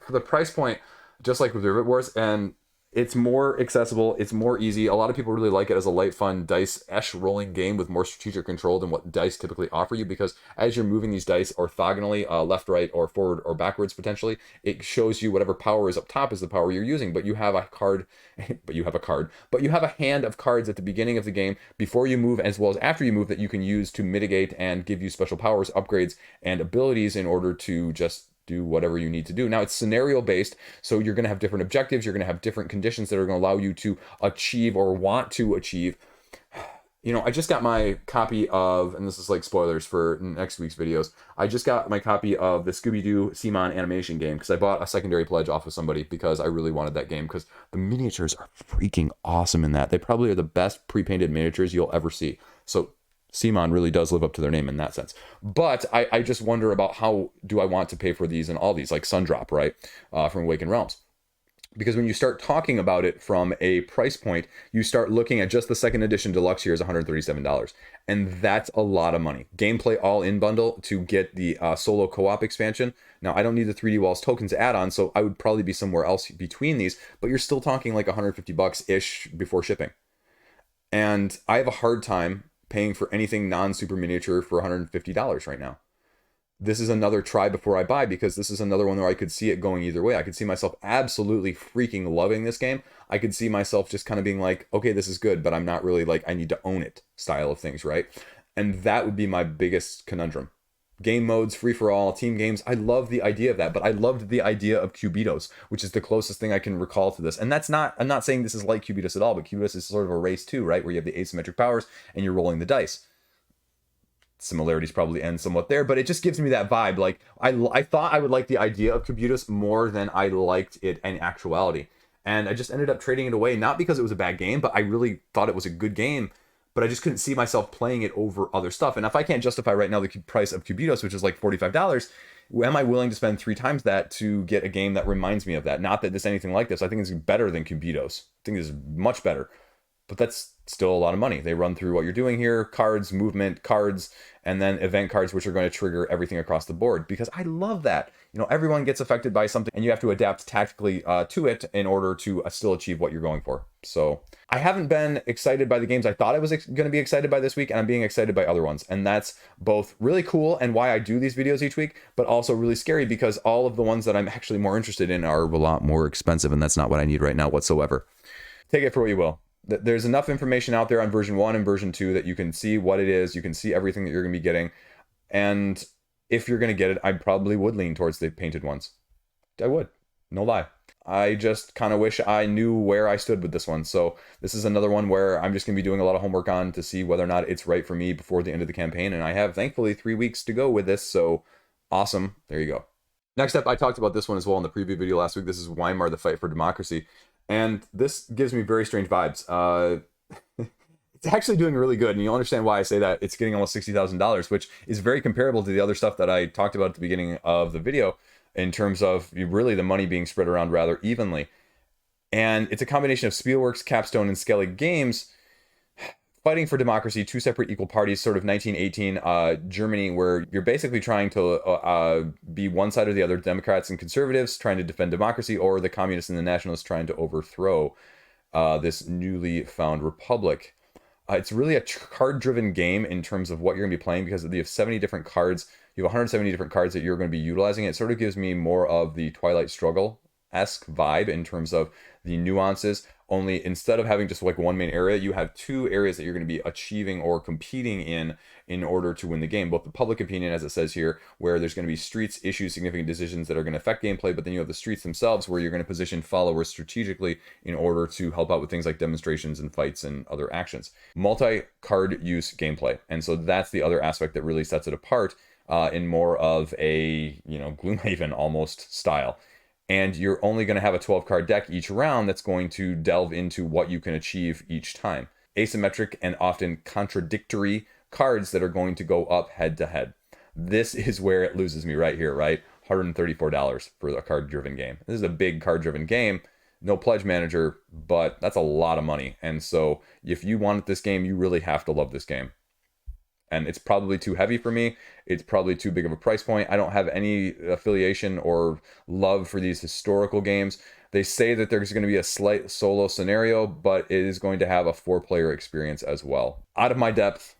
for the price point, just like with Rivet Wars, and it's more accessible, it's more easy. A lot of people really like it as a light, fun, dice-esh rolling game with more strategic control than what dice typically offer you, because as you're moving these dice orthogonally, left, right, or forward, or backwards potentially, it shows you whatever power is up top is the power you're using, but you have a card, but you have a hand of cards at the beginning of the game before you move, as well as after you move, that you can use to mitigate and give you special powers, upgrades, and abilities in order to just do whatever you need to do. Now, it's scenario based, so you're going to have different objectives, you're going to have different conditions that are going to allow you to achieve or want to achieve. You know, I just got my copy of, and this is like spoilers for next week's videos, I just got my copy of the Scooby-Doo Simon animation game because I bought a secondary pledge off of somebody because I really wanted that game, because the miniatures are freaking awesome in that. They probably are the best pre-painted miniatures you'll ever see. So Simon really does live up to their name in that sense. But I just wonder about how do I want to pay for these and all these, like Sundrop, right, from Awakened Realms. Because when you start talking about it from a price point, you start looking at just the second edition deluxe here is $137. And that's a lot of money. Gameplay all-in bundle to get the solo co-op expansion. Now, I don't need the 3D Walls tokens add-on, so I would probably be somewhere else between these, but you're still talking like $150-ish before shipping. And I have a hard time paying for anything non-super miniature for $150 right now. This is another try before I buy, because this is another one where I could see it going either way. I could see myself absolutely freaking loving this game. I could see myself just kind of being like, okay, this is good, but I'm not really like, I need to own it style of things, right? And that would be my biggest conundrum. Game modes, free-for-all, team games. I love the idea of that, but I loved the idea of Cubitos, which is the closest thing I can recall to this. And that's not, I'm not saying this is like Cubitos at all, but Cubitos is sort of a race too, right? Where you have the asymmetric powers and you're rolling the dice. Similarities probably end somewhat there, but it just gives me that vibe. Like, I thought I would like the idea of Cubitos more than I liked it in actuality. And I just ended up trading it away, not because it was a bad game, but I really thought it was a good game. But I just couldn't see myself playing it over other stuff. And if I can't justify right now the price of Cubitos, which is like $45, am I willing to spend 3 times that to get a game that reminds me of that? Not that there's anything like this. I think it's better than Cubitos. I think it's much better. But that's still a lot of money. They run through what you're doing here, cards, movement, cards, and then event cards, which are going to trigger everything across the board, because I love that. You know, everyone gets affected by something and you have to adapt tactically to it in order to still achieve what you're going for. So I haven't been excited by the games I thought I was going to be excited by this week, and I'm being excited by other ones. And that's both really cool and why I do these videos each week, but also really scary because all of the ones that I'm actually more interested in are a lot more expensive, and that's not what I need right now whatsoever. Take it for what you will. There's enough information out there on version 1 and version 2 that you can see what it is, you can see everything that you're going to be getting. And if you're going to get it, I probably would lean towards the painted ones. I would, no lie. I just kind of wish I knew where I stood with this one. So this is another one where I'm just going to be doing a lot of homework on to see whether or not it's right for me before the end of the campaign. And I have, thankfully, 3 weeks to go with this. So awesome. There you go. Next up, I talked about this one as well in the preview video last week. This is Weimar, the Fight for Democracy. And this gives me very strange vibes. It's actually doing really good, and you'll understand why I say that. It's getting almost $60,000, which is very comparable to the other stuff that I talked about at the beginning of the video in terms of really the money being spread around rather evenly. And it's a combination of Spielworks, Capstone, and Skellig Games. fighting for democracy, two separate equal parties, sort of 1918 Germany, where you're basically trying to be one side or the other, Democrats and conservatives trying to defend democracy, or the communists and the nationalists trying to overthrow this newly found republic. It's really a card-driven game in terms of what you're going to be playing, because you have 70 different cards. You have 170 different cards that you're going to be utilizing. It sort of gives me more of the Twilight Struggle-esque vibe in terms of the nuances. Only instead of having just like one main area, you have two areas that you're going to be achieving or competing in order to win the game. Both the public opinion, as it says here, where there's going to be streets, issues, significant decisions that are going to affect gameplay, but then you have the streets themselves where you're going to position followers strategically in order to help out with things like demonstrations and fights and other actions. Multi-card use gameplay. And so that's the other aspect that really sets it apart in more of a, Gloomhaven almost style. And you're only going to have a 12-card deck each round that's going to delve into what you can achieve each time. Asymmetric and often contradictory cards that are going to go up head to head. This is where it loses me right here, right? $134 for a card-driven game. This is a big card-driven game. No pledge manager, but that's a lot of money. And so if you want this game, you really have to love this game. And it's probably too heavy for me. It's probably too big of a price point. I don't have any affiliation or love for these historical games. They say that there's going to be a slight solo scenario, but it is going to have a 4-player experience as well. Out of my depth,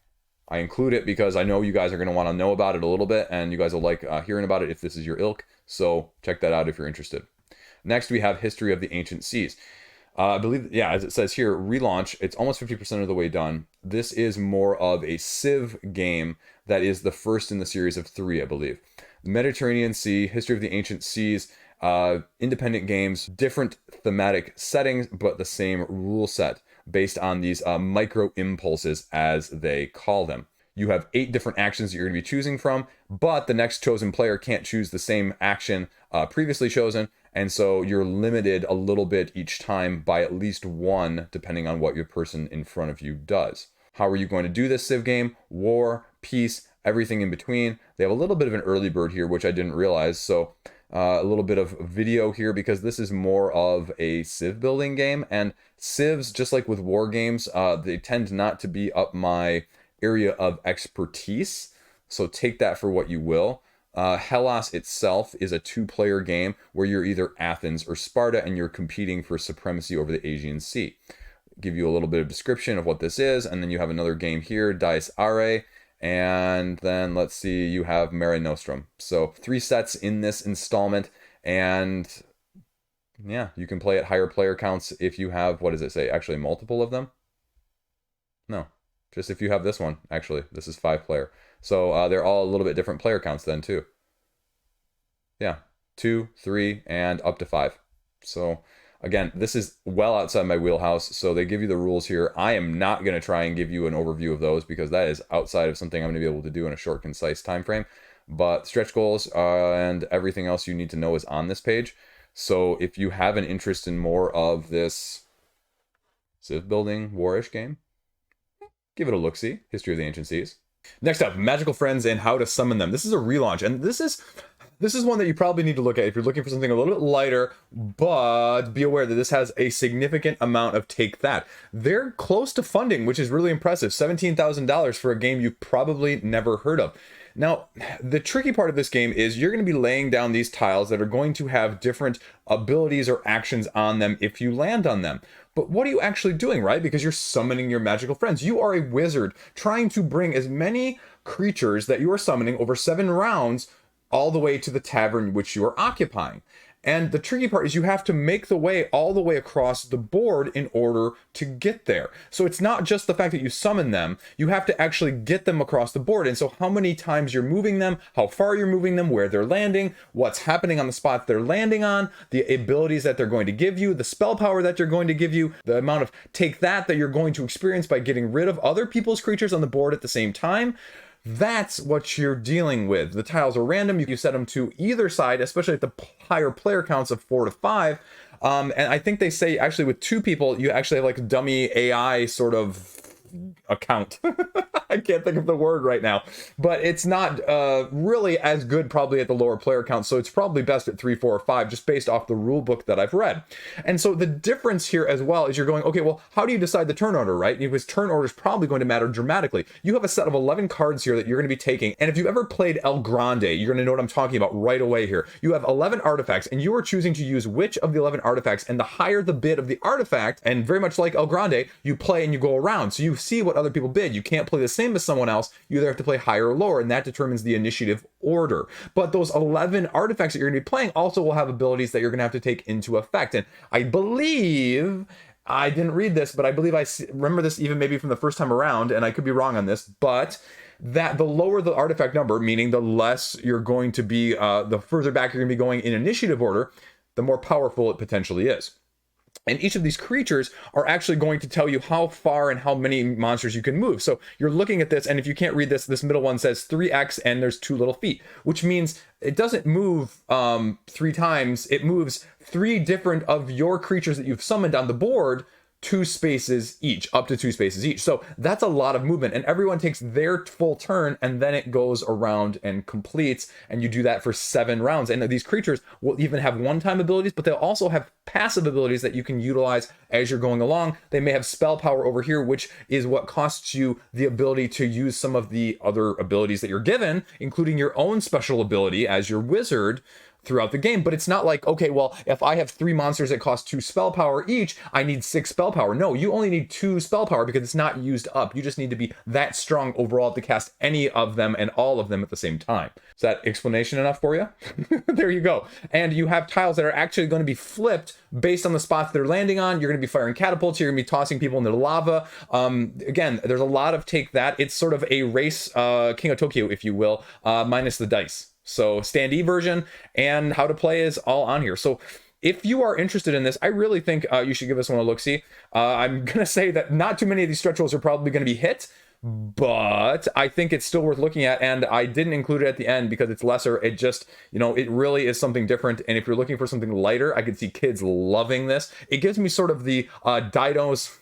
I include it because I know you guys are going to want to know about it a little bit, and you guys will like hearing about it if this is your ilk. So check that out if you're interested. Next, we have History of the Ancient Seas. I believe, as it says here, relaunch. It's almost 50% of the way done. This is more of a Civ game that is the first in the series of 3, I believe. Mediterranean Sea, History of the Ancient Seas, independent games, different thematic settings, but the same rule set based on these micro impulses, as they call them. You have 8 different actions that you're going to be choosing from, but the next chosen player can't choose the same action previously chosen. And so you're limited a little bit each time by at least 1, depending on what your person in front of you does. How are you going to do this Civ game? War, peace, everything in between. They have a little bit of an early bird here, which I didn't realize. So a little bit of video here, because this is more of a Civ building game. And Civs, just like with war games, they tend not to be up my area of expertise. So take that for what you will. Hellas itself is a 2-player game where you're either Athens or Sparta, and you're competing for supremacy over the Aegean Sea. Give you a little bit of description of what this is, and then you have another game here, Dice Are, and then let's see, you have Mare Nostrum. So 3 sets in this installment, and yeah, you can play at higher player counts if you have, what does it say, actually multiple of them? No, just if you have this one, actually. This is 5-player. So they're all a little bit different player counts then too. Yeah, 2, 3, and up to 5. So again, this is well outside my wheelhouse. So they give you the rules here. I am not going to try and give you an overview of those, because that is outside of something I'm going to be able to do in a short, concise time frame. But stretch goals and everything else you need to know is on this page. So if you have an interest in more of this Civ building warish game, give it a look-see. History of the Ancient Seas. Next up, Magical Friends and How to Summon Them. This is a relaunch, and this is one that you probably need to look at if you're looking for something a little bit lighter, but be aware that this has a significant amount of take that. They're close to funding, which is really impressive. $17,000 for a game you've probably never heard of. Now, the tricky part of this game is you're going to be laying down these tiles that are going to have different abilities or actions on them if you land on them. But what are you actually doing, right? Because you're summoning your magical friends. You are a wizard trying to bring as many creatures that you are summoning over 7 rounds all the way to the tavern which you are occupying. And the tricky part is you have to make the way all the way across the board in order to get there. So it's not just the fact that you summon them, you have to actually get them across the board. And so how many times you're moving them, how far you're moving them, where they're landing, what's happening on the spot they're landing on, the abilities that they're going to give you, the spell power that they're going to give you, the amount of take that you're going to experience by getting rid of other people's creatures on the board at the same time. That's what you're dealing with. The tiles are random. You set them to either side, especially at the higher player counts of 4 to 5. And I think they say actually with 2 people, you actually have like a dummy AI sort of account. I can't think of the word right now, but it's not really as good probably at the lower player count. So it's probably best at 3, 4, or 5, just based off the rule book that I've read. And so the difference here as well is you're going, okay, well, how do you decide the turn order, right? Because turn order is probably going to matter dramatically. You have a set of 11 cards here that you're going to be taking. And if you've ever played El Grande, you're going to know what I'm talking about right away here. You have 11 artifacts and you are choosing to use which of the 11 artifacts, and the higher the bid of the artifact, and very much like El Grande, you play and you go around. So you see what other people bid. You can't play the same as someone else. You either have to play higher or lower, and that determines the initiative order. But those 11 artifacts that you're going to be playing also will have abilities that you're going to have to take into effect. And I believe, I didn't read this, but I believe I remember this even maybe from the first time around, and I could be wrong on this, but that the lower the artifact number, meaning the less you're going to be, the further back you're going to be going in initiative order, the more powerful it potentially is. And each of these creatures are actually going to tell you how far and how many monsters you can move. So you're looking at this, and if you can't read this, this middle one says 3x and there's 2 little feet, which means it doesn't move 3 times. It moves 3 different of your creatures that you've summoned on the board 2 spaces each, up to 2 spaces each. So that's a lot of movement, and everyone takes their full turn, and then it goes around and completes, and you do that for 7 rounds. And these creatures will even have one-time abilities, but they'll also have passive abilities that you can utilize as you're going along. They may have spell power over here, which is what costs you the ability to use some of the other abilities that you're given, including your own special ability as your wizard throughout the game. But it's not like, okay, well, if I have 3 monsters that cost 2 spell power each, I need 6 spell power. No, you only need 2 spell power because it's not used up. You just need to be that strong overall to cast any of them and all of them at the same time. Is that explanation enough for you? There you go. And you have tiles that are actually going to be flipped based on the spots they're landing on. You're going to be firing catapults. You're going to be tossing people into the lava. Again, there's a lot of take that. It's sort of a race King of Tokyo, if you will, minus the dice. So standee version and how to play is all on here. So if you are interested in this, I really think you should give this one a look-see. I'm going to say that not too many of these stretch goals are probably going to be hit, but I think it's still worth looking at. And I didn't include it at the end because it's lesser. It just, you know, it really is something different. And if you're looking for something lighter, I could see kids loving this. It gives me sort of the dinos,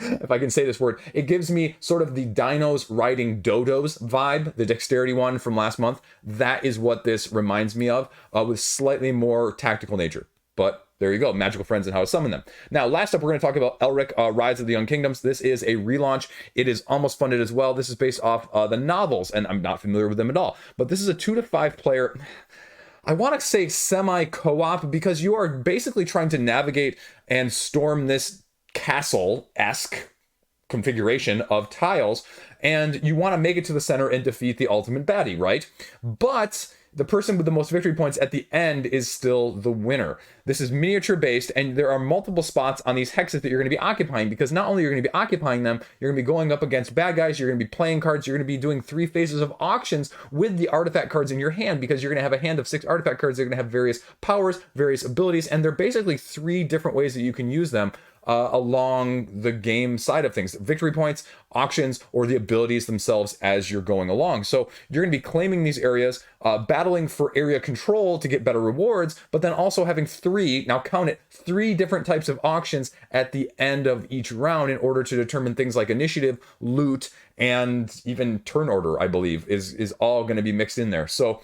if I can say this word, it gives me sort of the dinos riding dodos vibe, the dexterity one from last month. That is what this reminds me of, with slightly more tactical nature. But there you go, magical friends and how to summon them. Now, last up, we're going to talk about Elric, Rise of the Young Kingdoms. This is a relaunch. It is almost funded as well. This is based off the novels, and I'm not familiar with them at all. But this is a 2 to 5 player, I want to say semi-co-op, because you are basically trying to navigate and storm this castle-esque configuration of tiles, and you want to make it to the center and defeat the ultimate baddie, right? But the person with the most victory points at the end is still the winner. This is miniature based, and there are multiple spots on these hexes that you're going to be occupying, because not only are you going to be occupying them, you're going to be going up against bad guys, you're going to be playing cards, you're going to be doing 3 phases of auctions with the artifact cards in your hand, because you're going to have a hand of 6 artifact cards. They're going to have various powers, various abilities, and they're basically 3 different ways that you can use them along the game side of things: victory points, auctions, or the abilities themselves as you're going along. So you're going to be claiming these areas, battling for area control to get better rewards, but then also having 3, now count it, 3 different types of auctions at the end of each round in order to determine things like initiative, loot, and even turn order, I believe, is all going to be mixed in there. So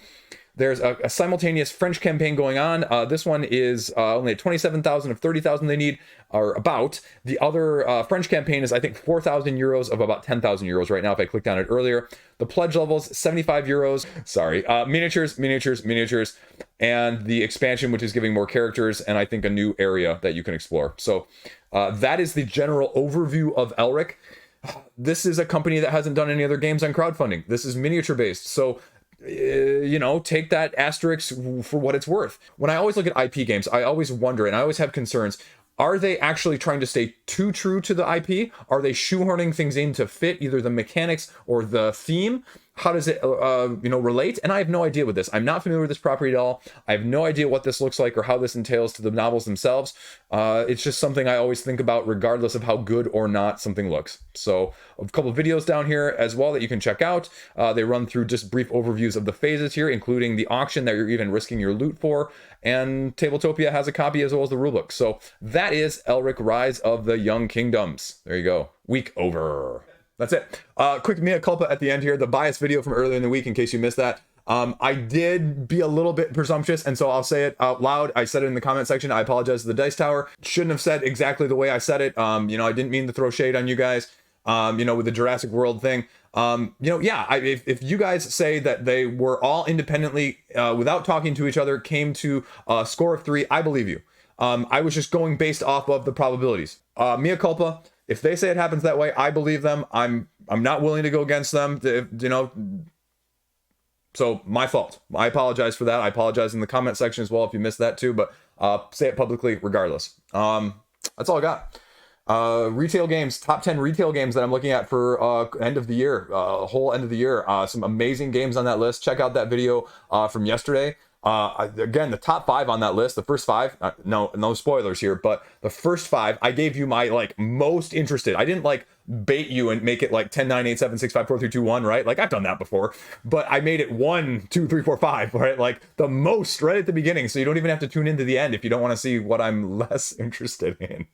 there's a simultaneous French campaign going on. This one is only at 27,000 of 30,000 they need, or about. The other French campaign is, I think, 4,000 euros of about 10,000 euros right now, if I clicked on it earlier. The pledge level's 75 euros. Sorry. Miniatures, and the expansion, which is giving more characters, and I think a new area that you can explore. So that is the general overview of Elric. This is a company that hasn't done any other games on crowdfunding. This is miniature based. So you know, take that asterisk for what it's worth. When I always look at IP games, I always wonder, and I always have concerns, are they actually trying to stay too true to the IP? Are they shoehorning things in to fit either the mechanics or the theme? How does it, relate? And I have no idea with this. I'm not familiar with this property at all. I have no idea what this looks like or how this entails to the novels themselves. It's just something I always think about regardless of how good or not something looks. So a couple of videos down here as well that you can check out. They run through just brief overviews of the phases here, including the auction that you're even risking your loot for. And Tabletopia has a copy as well as the rulebook. So that is Elric, Rise of the Young Kingdoms. There you go. Week over. That's it. Quick Mea Culpa at the end here. The bias video from earlier in the week, in case you missed that. I did be a little bit presumptuous, and so I'll say it out loud. I said it in the comment section. I apologize to the Dice Tower. Shouldn't have said exactly the way I said it. You know, I didn't mean to throw shade on you guys, you know, with the Jurassic World thing. You know, yeah, if you guys say that they were all independently, without talking to each other, came to a score of 3, I believe you. I was just going based off of the probabilities. Mea Culpa. If they say it happens that way, I believe them. I'm not willing to go against them. You know, so my fault. I apologize for that. I apologize in the comment section as well if you missed that too. But say it publicly regardless. That's all I got. Retail games, top 10 retail games that I'm looking at for end of the year, whole end of the year. Some amazing games on that list. Check out that video from yesterday. Again, the top 5 on that list, the first 5, no spoilers here, but the first 5, I gave you my like most interested. I didn't like bait you and make it like 10, 9, 8, 7, 6, 5, 4, 3, 2, 1, right? Like I've done that before, but I made it 1, 2, 3, 4, 5, right? Like the most right at the beginning. So you don't even have to tune into the end if you don't want to see what I'm less interested in.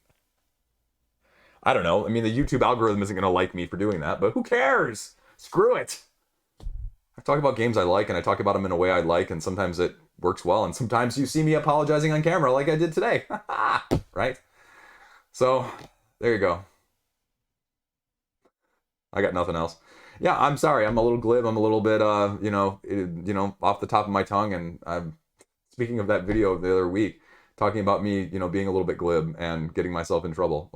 I don't know. I mean, the YouTube algorithm isn't going to like me for doing that, but who cares? Screw it. I talk about games I like, and I talk about them in a way I like, and sometimes it works well, and sometimes you see me apologizing on camera like I did today. Right? So, there you go. I got nothing else. Yeah, I'm sorry. I'm a little glib. I'm a little bit, you know, off the top of my tongue, and I'm speaking of that video the other week, talking about me, you know, being a little bit glib and getting myself in trouble.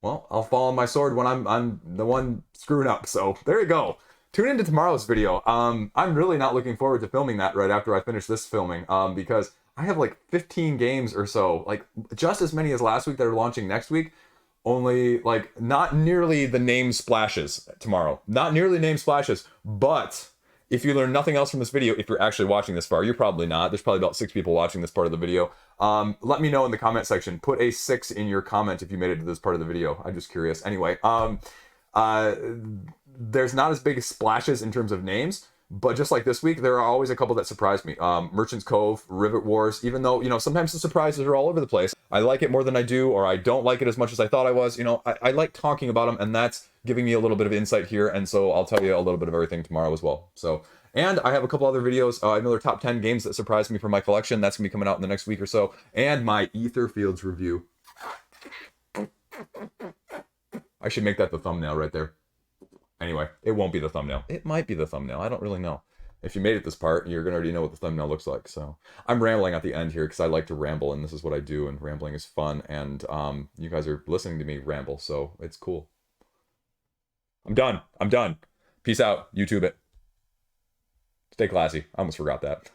Well, I'll fall on my sword when I'm the one screwing up. So, there you go. Tune into tomorrow's video. I'm really not looking forward to filming that right after I finish this filming, because I have like 15 games or so, like just as many as last week that are launching next week, only like not nearly the name splashes tomorrow. Not nearly name splashes, but if you learn nothing else from this video, if you're actually watching this far, you're probably not. There's probably about 6 people watching this part of the video. Let me know in the comment section. Put a 6 in your comment if you made it to this part of the video. I'm just curious. Anyway, there's not as big splashes in terms of names, but just like this week, there are always a couple that surprise me. Merchant's Cove, Rivet Wars, even though, you know, sometimes the surprises are all over the place. I like it more than I do, or I don't like it as much as I thought I was. You know, I like talking about them, and that's giving me a little bit of insight here, and so I'll tell you a little bit of everything tomorrow as well. So, and I have a couple other videos, another top 10 games that surprised me from my collection. That's going to be coming out in the next week or so, and my Ether Fields review. I should make that the thumbnail right there. Anyway, it won't be the thumbnail. It might be the thumbnail. I don't really know. If you made it this part, you're going to already know what the thumbnail looks like. So I'm rambling at the end here because I like to ramble, and this is what I do, and rambling is fun, and you guys are listening to me ramble, so it's cool. I'm done. Peace out. YouTube it. Stay classy. I almost forgot that.